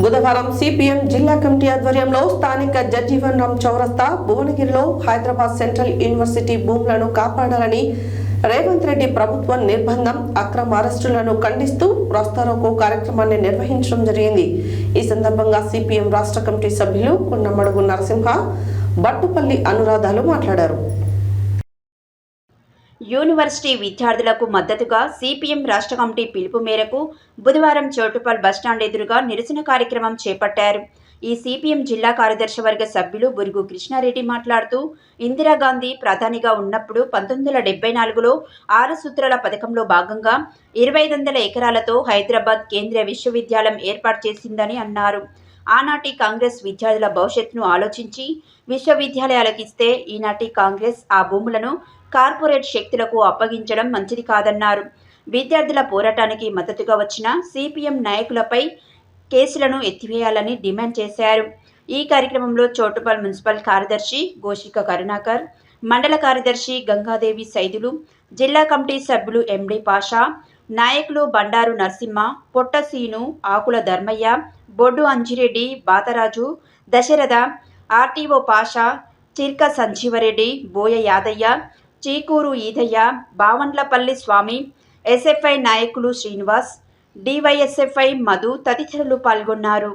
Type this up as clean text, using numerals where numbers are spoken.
బుధవారం సిపిఎం జిల్లా కమిటీ ఆధ్వర్యంలో స్థానిక జగ్జీవన్ రామ్ చౌరస్తా భువనగిరిలో హైదరాబాద్ సెంట్రల్ యూనివర్సిటీ భూములను కాపాడాలని రేవంత్ రెడ్డి ప్రభుత్వం నిర్బంధం అక్రమ అరెస్టులను ఖండిస్తూ రాస్తారోకో కార్యక్రమాన్ని నిర్వహించడం జరిగింది. ఈ సందర్భంగా సిపిఎం రాష్ట్ర కమిటీ సభ్యులు కొన్నమడుగు నరసింహ, బట్టుపల్లి అనురాధాలు మాట్లాడారు. యూనివర్సిటీ విద్యార్థులకు మద్దతుగా సిపిఎం రాష్ట్ర కమిటీ పిలుపు మేరకు బుధవారం చోటుపల్ బస్టాండ్ ఎదురుగా నిరసన కార్యక్రమం చేపట్టారు. ఈ సిపిఎం జిల్లా కార్యదర్శి వర్గ సభ్యులు బురుగు కృష్ణారెడ్డి మాట్లాడుతూ, ఇందిరాగాంధీ ప్రధానిగా ఉన్నప్పుడు 1974లో 6 సూత్రాల పథకంలో భాగంగా 2500 ఎకరాలతో హైదరాబాద్ కేంద్రీయ విశ్వవిద్యాలయం ఏర్పాటు చేసిందని అన్నారు. ఆనాటి కాంగ్రెస్ విద్యార్థుల భవిష్యత్తును ఆలోచించి విశ్వవిద్యాలయాలకు ఇస్తే ఈనాటి కాంగ్రెస్ ఆ భూములను కార్పొరేట్ శక్తులకు అప్పగించడం మంచిది కాదన్నారు. విద్యార్థుల పోరాటానికి మద్దతుగా వచ్చిన సిపిఎం నాయకులపై కేసులను ఎత్తివేయాలని డిమాండ్ చేశారు. ఈ కార్యక్రమంలో చోటుపల్ మున్సిపల్ కార్యదర్శి గోషిక కరుణాకర్, మండల కార్యదర్శి గంగాదేవి సైదులు, జిల్లా కమిటీ సభ్యులు ఎండి పాషా, నాయకులు బండారు నరసింహ, పొట్టసీను, ఆకుల ధర్మయ్య, బొడ్డు అంజిరెడ్డి, బాతరాజు, దశరథ, ఆర్టీఓ పాషా, చిర్క సంజీవరెడ్డి, బోయ యాదయ్య, చీకూరు ఈదయ్య, బావండ్లపల్లి స్వామి, ఎస్ఎఫ్ఐ నాయకులు శ్రీనివాస్, డివైఎస్ఎఫ్ఐ మధు తదితరులు పాల్గొన్నారు.